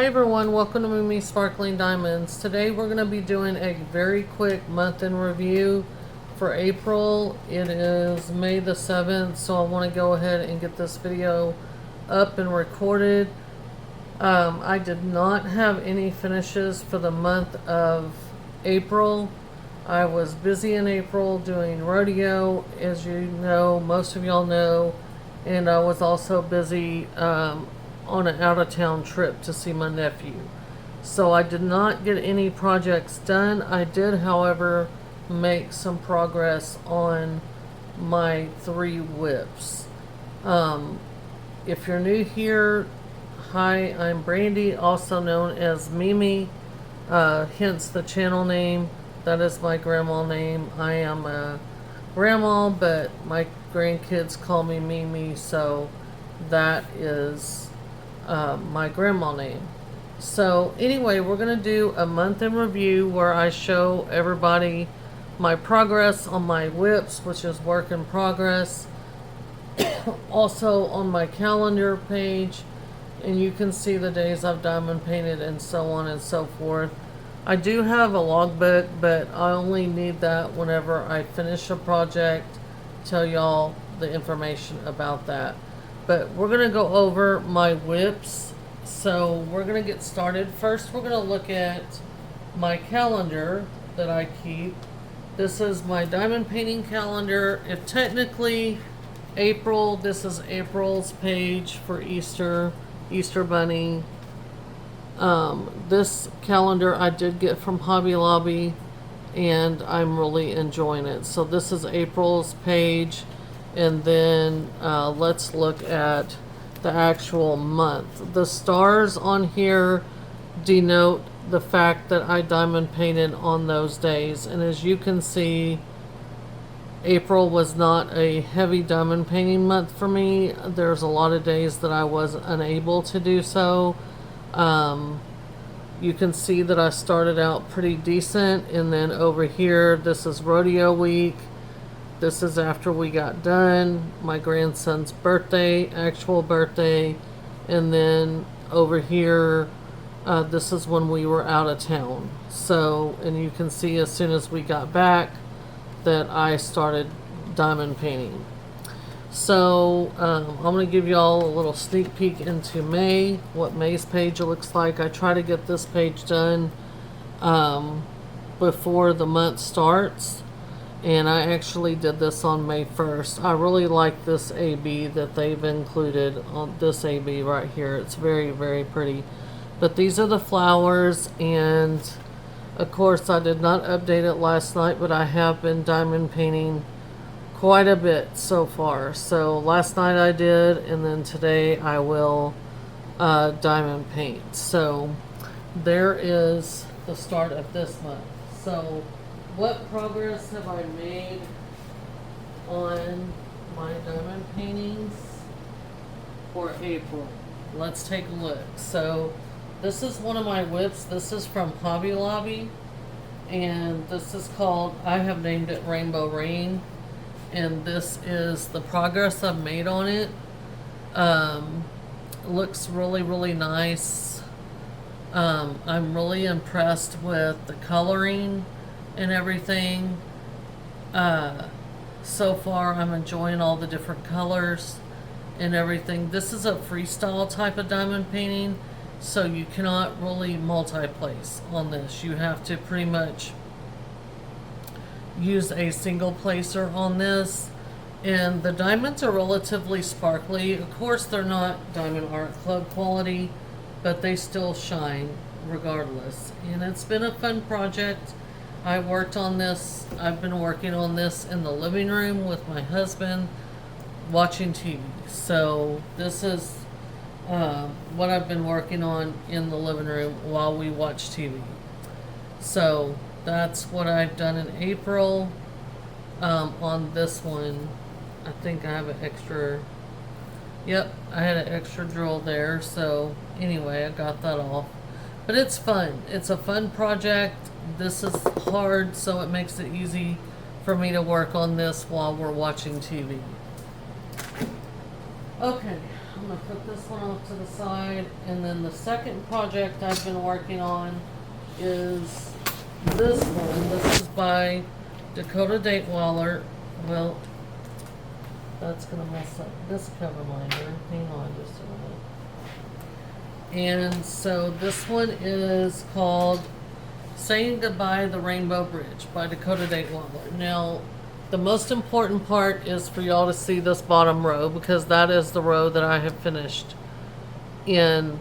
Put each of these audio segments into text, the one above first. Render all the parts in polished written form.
everyone, welcome to Mimi Sparkling Diamonds. Today we're going to be doing a very quick month in review for April. It is May the 7th, so I want to go ahead and get this video up and recorded. I did not have any finishes for the month of April. I was busy in April doing rodeo, as you know, most of y'all know, and I was also busy on an out-of-town trip to see my nephew. So I did not get any projects done. I did, however, make some progress on my 3 whips. If you're new here, hi, I'm Brandy, also known as Mimi, hence the channel name. That is my grandma name. I am a grandma, but my grandkids call me Mimi, so that is my grandma name. So anyway, we're going to do a month in review where I show everybody my progress on my whips, which is work in progress. Also on my calendar page, and you can see the days I've diamond painted and so on and so forth. I do have a logbook, but I only need that whenever I finish a project, tell y'all the information about that. But we're going to go over my whips. So we're going to get started. First, we're going to look at my calendar that I keep. This is my diamond painting calendar. If technically April, this is April's page for Easter Bunny. This calendar I did get from Hobby Lobby, and I'm really enjoying it. So this is April's page. And then let's look at the actual month. The stars on here denote the fact that I diamond painted on those days. And as you can see, April was not a heavy diamond painting month for me. There's a lot of days that I was unable to do so. You can see that I started out pretty decent, and then over here, this is rodeo week. This is after we got done, my grandson's birthday, actual birthday, and then over here, this is when we were out of town. So, and you can see as soon as we got back that I started diamond painting. So, I'm going to give y'all a little sneak peek into May, what May's page looks like. I try to get this page done before the month starts. And I actually did this on May 1st. I really like this AB that they've included on this AB right here. It's very, very pretty. But these are the flowers, and of course I did not update it last night, but I have been diamond painting quite a bit so far. So last night I did, and then today I will diamond paint. So there is the start of this month. So what progress have I made on my diamond paintings for April? Let's take a look. So this is one of my whips. This is from Hobby Lobby, and this is called, I have named it Rainbow Rain, and this is the progress I've made on it. Looks really, really nice. I'm really impressed with the coloring and everything. So far I'm enjoying all the different colors and everything. This is a freestyle type of diamond painting, so you cannot really multi-place on this. You have to pretty much use a single placer on this, and the diamonds are relatively sparkly. Of course they're not Diamond Art Club quality, but they still shine regardless, and it's been a fun project. I worked on this, I've been working on this in the living room with my husband, watching TV. So this is what I've been working on in the living room while we watch TV. So that's what I've done in April. On this one, I think I have an extra, yep, I had an extra drill there. So anyway, I got that off. But it's fun. It's a fun project. This is hard, so it makes it easy for me to work on this while we're watching TV. Okay, I'm gonna put this one off to the side, and then the second project I've been working on is this one. This is by Dakota Datewaller. Well, that's gonna mess up this cover minder. Hang on just a minute. And so this one is called Saying Goodbye to the Rainbow Bridge by Dakota Datewaller. Now, the most important part is for y'all to see this bottom row, because that is the row that I have finished in,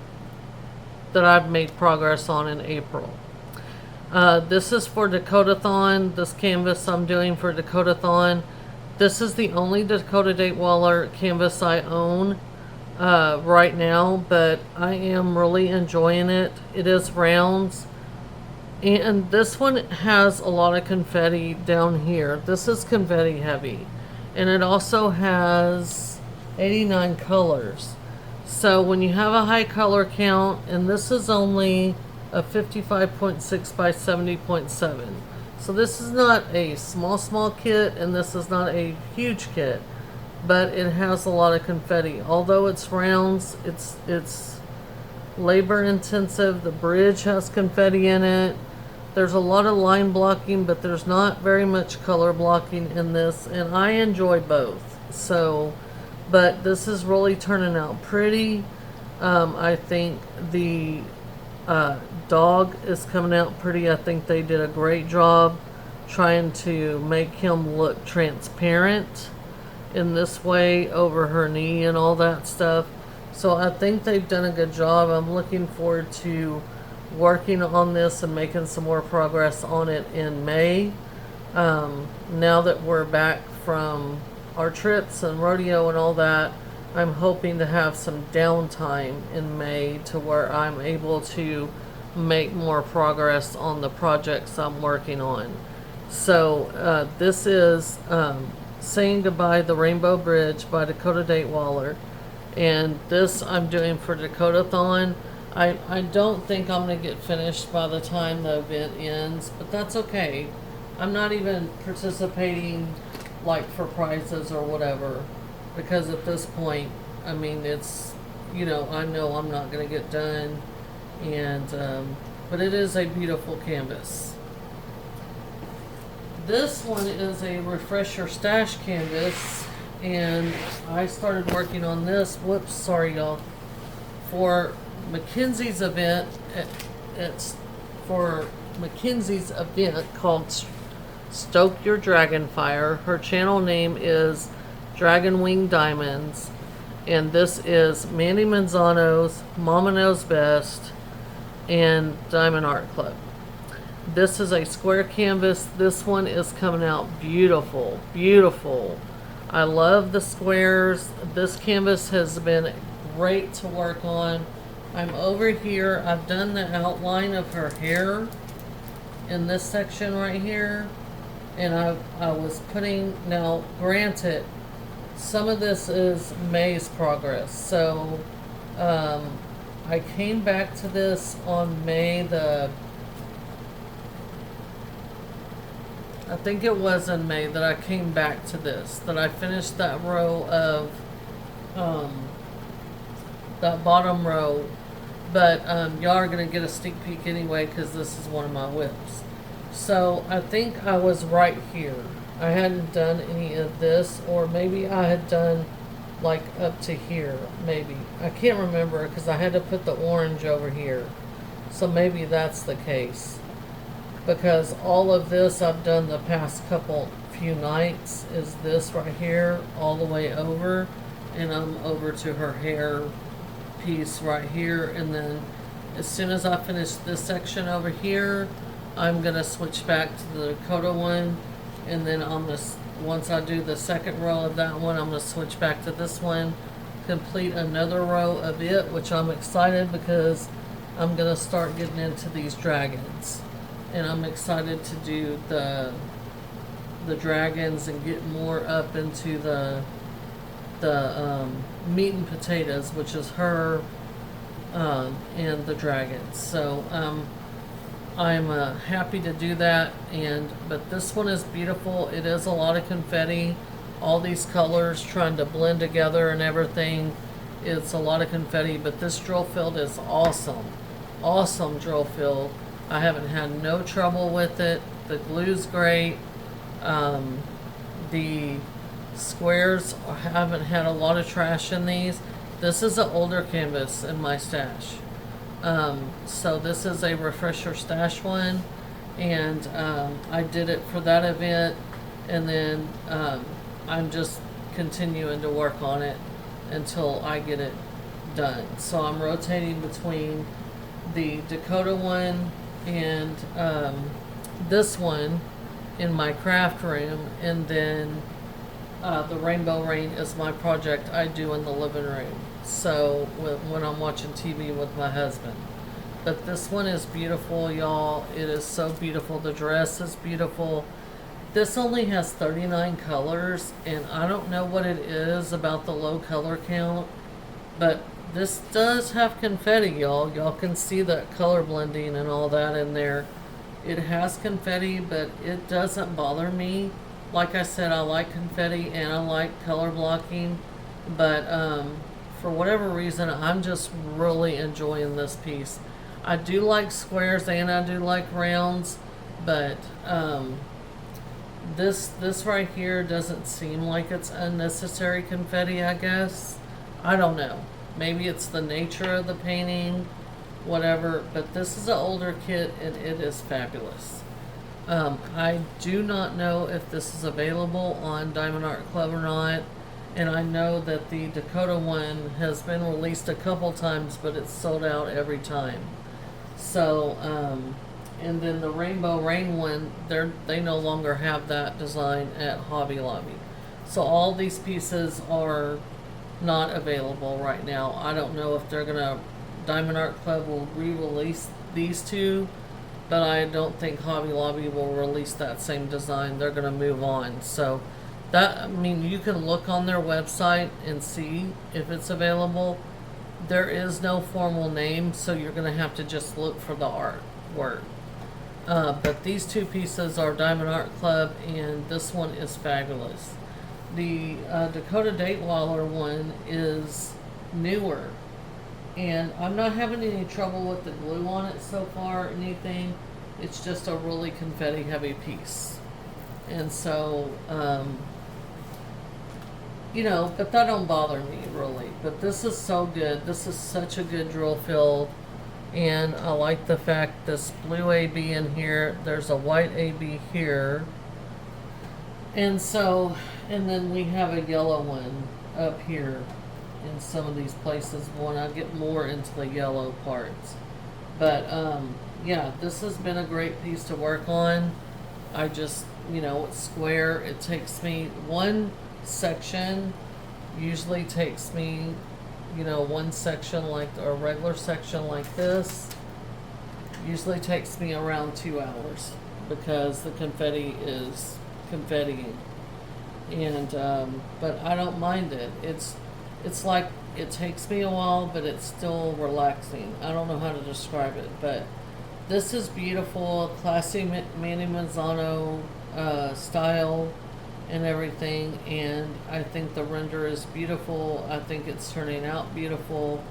that I've made progress on in April. This is for Dakotathon. This canvas I'm doing for Dakotathon. This is the only Dakota Datewaller canvas I own right now, but I am really enjoying it. It is rounds. And this one has a lot of confetti down here. This is confetti heavy. And it also has 89 colors. So when you have a high color count, and this is only a 55.6 by 70.7. So this is not a small kit, and this is not a huge kit. But it has a lot of confetti. Although it's rounds, it's labor intensive. The bridge has confetti in it. There's a lot of line blocking, but there's not very much color blocking in this, and I enjoy both. So, but this is really turning out pretty. I think the dog is coming out pretty. I think they did a great job trying to make him look transparent in this way over her knee and all that stuff. So I think they've done a good job. I'm looking forward to working on this and making some more progress on it in May. Now that we're back from our trips and rodeo and all that, I'm hoping to have some downtime in May to where I'm able to make more progress on the projects I'm working on. So this is Saying Goodbye to the Rainbow Bridge by Dakota Datewaller, and this I'm doing for Dakotathon. I don't think I'm going to get finished by the time the event ends, but that's okay. I'm not even participating like for prizes or whatever, because at this point, I mean, it's, you know I'm not going to get done, and but it is a beautiful canvas. This one is a Refresher Stash canvas, and I started working on this, whoops, sorry y'all, for Mackenzie's event. It's for Mackenzie's event called Stoke Your Dragon Fire. Her channel name is Dragon Wing Diamonds, and this is Mandy Manzano's Mama Knows Best and Diamond Art Club. This is a square canvas. This one is coming out beautiful, beautiful. I love the squares. This canvas has been great to work on. I'm over here. I've done the outline of her hair in this section right here, and I was putting, now granted, some of this is May's progress. So I came back to this on May the, I think it was in May that I came back to this, that I finished that row of that bottom row. But y'all are going to get a sneak peek anyway, because this is one of my whips. So I think I was right here. I hadn't done any of this, or maybe I had done like up to here, maybe. I can't remember, because I had to put the orange over here. So maybe that's the case. Because all of this I've done the past few nights is this right here, all the way over. And I'm over to her hair piece right here, and then as soon as I finish this section over here, I'm gonna switch back to the Dakota one, and then once I do the second row of that one, I'm gonna switch back to this one, complete another row of it, which I'm excited because I'm gonna start getting into these dragons, and I'm excited to do the dragons and get more up into the meat and potatoes, which is her and the dragons. So I'm happy to do that. But this one is beautiful. It is a lot of confetti, all these colors trying to blend together and everything. it's a lot of confetti, but this drill field is awesome. Awesome drill field. I haven't had no trouble with it. The glue's great. Um, the squares haven't had a lot of trash in these. This is an older canvas in my stash. So this is a refresher stash one, and I did it for that event, and then I'm just continuing to work on it until I get it done. So I'm rotating between the Dakota one and this one in my craft room, and then the Rainbow Rain is my project I do in the living room. So when I'm watching TV with my husband. But this one is beautiful, y'all. It is so beautiful. The dress is beautiful. This only has 39 colors, and I don't know what it is about the low color count, but this does have confetti, y'all. Y'all can see that color blending and all that in there. It has confetti, but it doesn't bother me. Like I said, I like confetti and I like color blocking, but for whatever reason, I'm just really enjoying this piece. I do like squares and I do like rounds, but this right here doesn't seem like it's unnecessary confetti, I guess. I don't know. Maybe it's the nature of the painting, whatever, but this is an older kit and it is fabulous. I do not know if this is available on Diamond Art Club or not, and I know that the Dakota one has been released a couple times, but it's sold out every time. So, and then the Rainbow Rain one, they no longer have that design at Hobby Lobby. So all these pieces are not available right now. I don't know if they're gonna, Diamond Art Club will re-release these two, but I don't think Hobby Lobby will release that same design. They're gonna move on. So that, I mean, you can look on their website and see if it's available. There is no formal name, so you're gonna have to just look for the artwork. But these two pieces are Diamond Art Club, and this one is fabulous. The Dakota Datewaller one is newer, and I'm not having any trouble with the glue on it so far or anything. It's just a really confetti heavy piece. And so, you know, but that don't bother me really. But this is so good. This is such a good drill field. And I like the fact this blue AB in here, there's a white AB here. And so, and then we have a yellow one up here in some of these places when I get more into the yellow parts. But yeah, this has been a great piece to work on. I just, you know, it's square. It takes me one section, usually takes me, you know, one section like a regular section like this usually takes me around 2 hours because the confetti is confettiing. And but I don't mind it. It's like it takes me a while, but it's still relaxing. I don't know how to describe it, but this is beautiful, classy Manny Manzano style and everything, and I think the render is beautiful. I think it's turning out beautiful,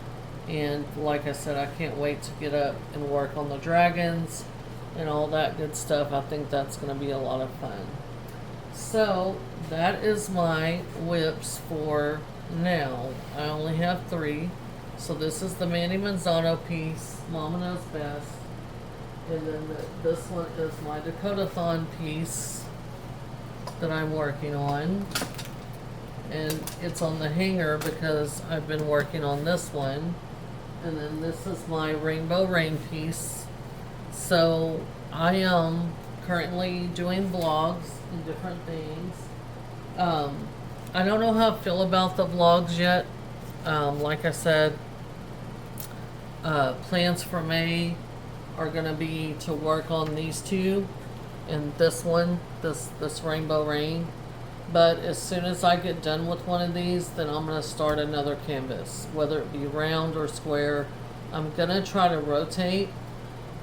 and like I said, I can't wait to get up and work on the dragons and all that good stuff. I think that's going to be a lot of fun. So that is my whips for now. I only have 3. So this is the Manny Manzano piece, Mama Knows Best, and then this one is my Dakota-thon piece that I'm working on, and it's on the hanger because I've been working on this one. And then this is my Rainbow Rain piece. So I am currently doing vlogs and different things. I don't know how I feel about the vlogs yet. Like I said, plans for May are gonna be to work on these two and this one, this Rainbow Rain. But as soon as I get done with one of these, then I'm gonna start another canvas, whether it be round or square. I'm gonna try to rotate.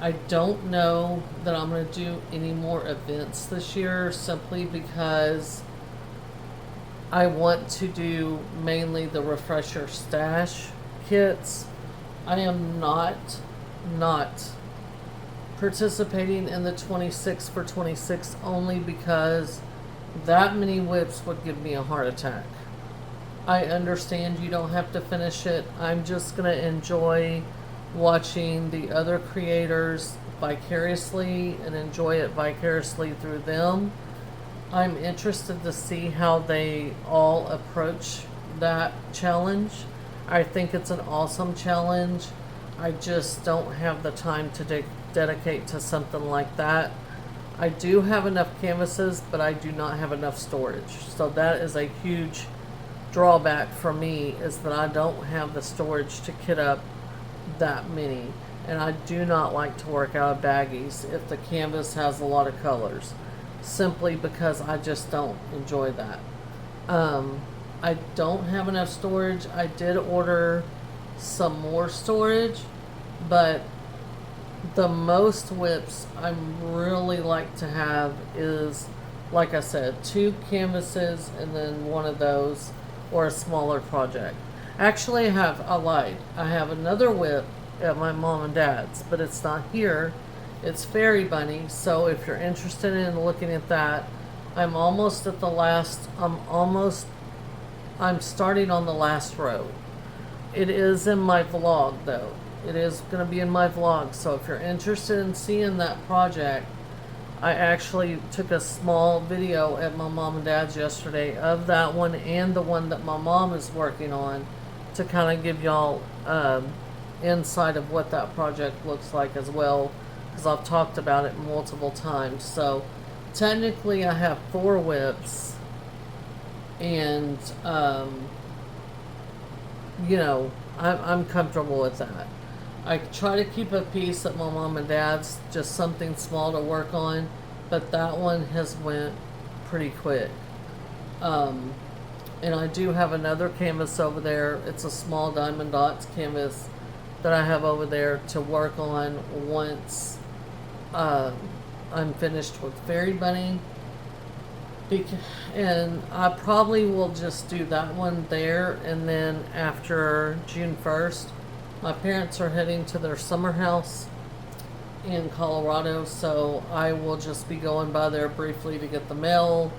I don't know that I'm gonna do any more events this year, simply because I want to do mainly the refresher stash kits. I am not participating in the 26 for 26 only because that many whips would give me a heart attack. I understand you don't have to finish it. I'm just going to enjoy watching the other creators vicariously and enjoy it vicariously through them. I'm interested to see how they all approach that challenge. I think it's an awesome challenge. I just don't have the time to dedicate to something like that. I do have enough canvases, but I do not have enough storage. So that is a huge drawback for me, is that I don't have the storage to kit up that many. And I do not like to work out of baggies if the canvas has a lot of colors, simply because I just don't enjoy that. I don't have enough storage. I did order some more storage, but the most whips I really like to have is, like I said, 2 canvases and then one of those, or a smaller project. Actually, I lied. I have another whip at my mom and dad's, but it's not here. It's Fairy Bunny. So if you're interested in looking at that, I'm almost at the last. I'm starting on the last row. It is in my vlog though. It is going to be in my vlog. So if you're interested in seeing that project, I actually took a small video at my mom and dad's yesterday of that one and the one that my mom is working on, to kind of give y'all insight of what that project looks like as well, because I've talked about it multiple times. So technically I have 4 whips, and you know, I'm comfortable with that. I try to keep a piece at my mom and dad's, just something small to work on, but that one has went pretty quick. And I do have another canvas over there. It's a small Diamond Dots canvas that I have over there to work on once I'm finished with Fairy Bunny. And I probably will just do that one there, and then after June 1st, my parents are heading to their summer house in Colorado, so I will just be going by there briefly to get the mail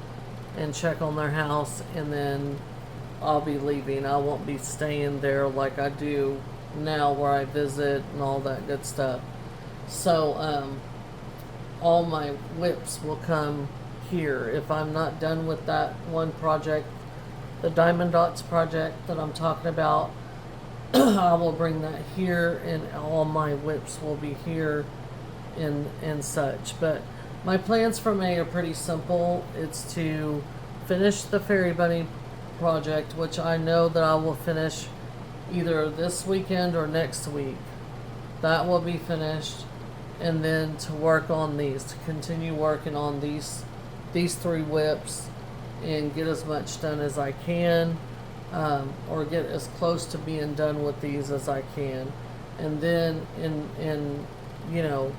and check on their house, and then I'll be leaving. I won't be staying there like I do now, where I visit and all that good stuff. So all my whips will come here. If I'm not done with that one project, the Diamond Dots project that I'm talking about, I will bring that here, and all my whips will be here and such. But my plans for May are pretty simple. It's to finish the Fairy Bunny project, which I know that I will finish either this weekend or next week. That will be finished, and then to work on these, to continue working on these 3 whips and get as much done as I can, or get as close to being done with these as I can. And then in you know,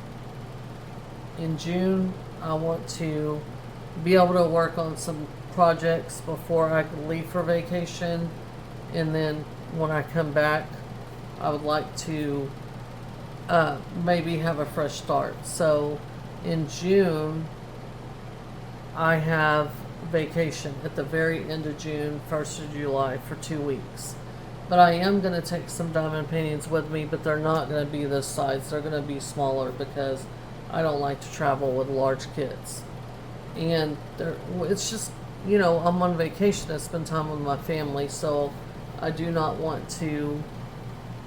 in June, I want to be able to work on some projects before I leave for vacation, and then when I come back, I would like to maybe have a fresh start. So in June, I have vacation at the very end of June, 1st of July, for 2 weeks. But I am going to take some diamond paintings with me, but they're not going to be this size. They're going to be smaller because I don't like to travel with large kits. And it's just, you know, I'm on vacation to spend time with my family, so I do not want to.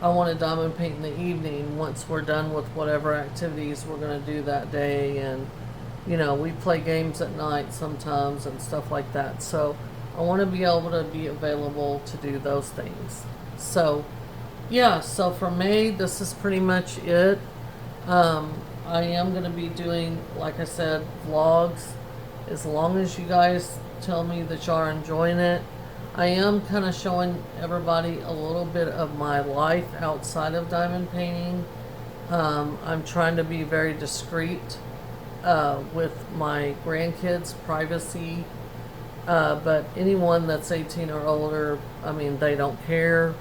I want to diamond paint in the evening once we're done with whatever activities we're going to do that day. And you know, we play games at night sometimes and stuff like that. So I want to be able to be available to do those things. So yeah, so for May, this is pretty much it. I am going to be doing, like I said, vlogs, as long as you guys tell me that y'all are enjoying it. I am kind of showing everybody a little bit of my life outside of diamond painting. I'm trying to be very discreet with my grandkids' privacy But anyone that's 18 or older, I mean, they don't care.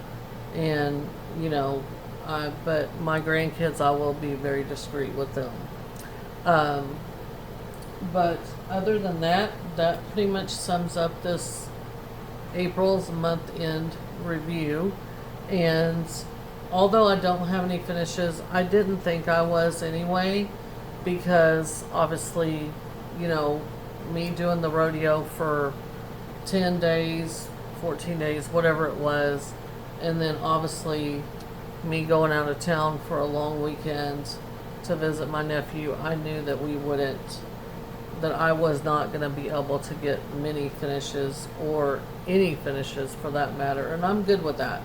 And, you know, but my grandkids, I will be very discreet with them. Um, but other than that, that pretty much sums up this April's month end review. And although I don't have any finishes, I didn't think I was anyway, because obviously, you know, me doing the rodeo for 10 days, 14 days, whatever it was, and then obviously me going out of town for a long weekend to visit my nephew, I knew that that I was not going to be able to get many finishes or any finishes for that matter, and I'm good with that.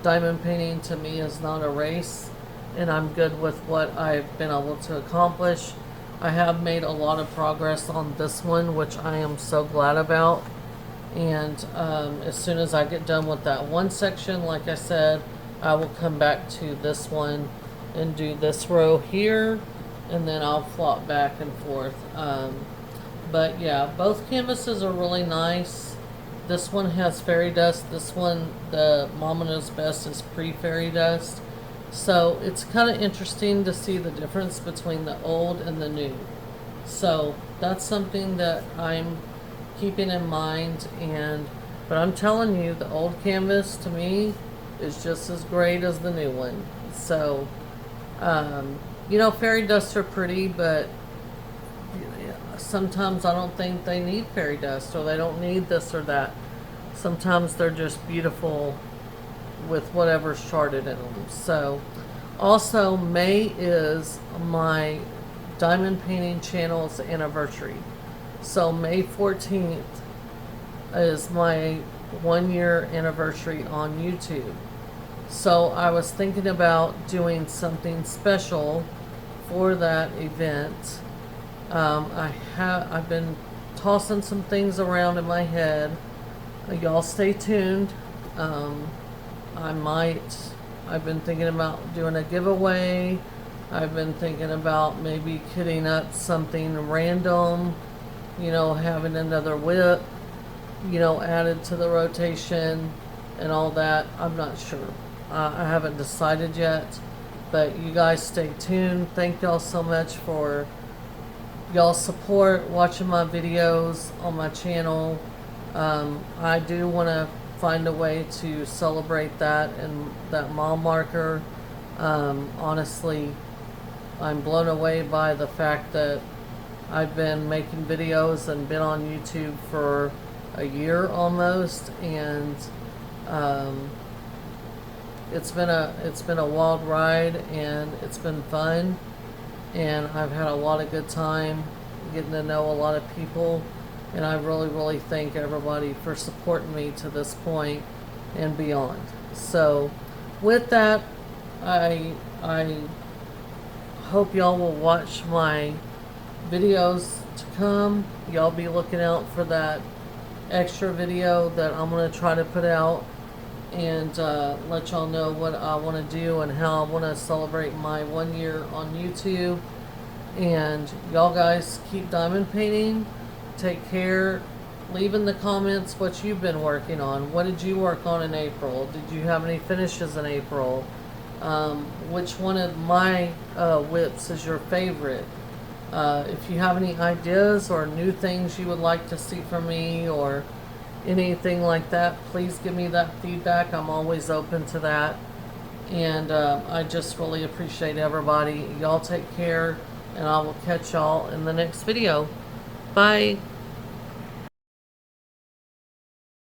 Diamond painting to me is not a race, and I'm good with what I've been able to accomplish. I have made a lot of progress on this one, which I am so glad about. And as soon as I get done with that one section, like I said, I will come back to this one and do this row here, and then I'll flop back and forth. But yeah, both canvases are really nice. This one has fairy dust. This one, the Mama Knows Best, is pre-fairy dust. So it's kind of interesting to see the difference between the old and the new. So that's something that I'm keeping in mind. But I'm telling you, the old canvas to me is just as great as the new one. So, you know, fairy dusts are pretty, but sometimes I don't think they need fairy dust, or they don't need this or that. Sometimes they're just beautiful with whatever's charted in them. So, also, May is my Diamond Painting channel's anniversary. So, May 14th is my 1 year anniversary on YouTube. So, I was thinking about doing something special for that event. I've been tossing some things around in my head. Y'all stay tuned. I've been thinking about doing a giveaway. I've been thinking about maybe kitting up something random, you know, having another whip, you know, added to the rotation and all that. I'm not sure. I haven't decided yet, but you guys stay tuned. Thank y'all so much for y'all support, watching my videos on my channel. I do want to find a way to celebrate that and that mile marker. Honestly, I'm blown away by the fact that I've been making videos and been on YouTube for a year almost, and it's been a wild ride, and it's been fun, and I've had a lot of good time getting to know a lot of people, and I really, really thank everybody for supporting me to this point and beyond. So with that, I hope y'all will watch my videos to come. Y'all be looking out for that extra video that I'm going to try to put out, and let y'all know what I want to do and how I want to celebrate my 1 year on YouTube. And y'all guys keep diamond painting. Take care. Leave in the comments what you've been working on. What did you work on in April? Did you have any finishes in April? Which one of my whips is your favorite? If you have any ideas or new things you would like to see from me or anything like that, please give me that feedback. I'm always open to that. And I just really appreciate everybody. Y'all take care, and I will catch y'all in the next video. Bye.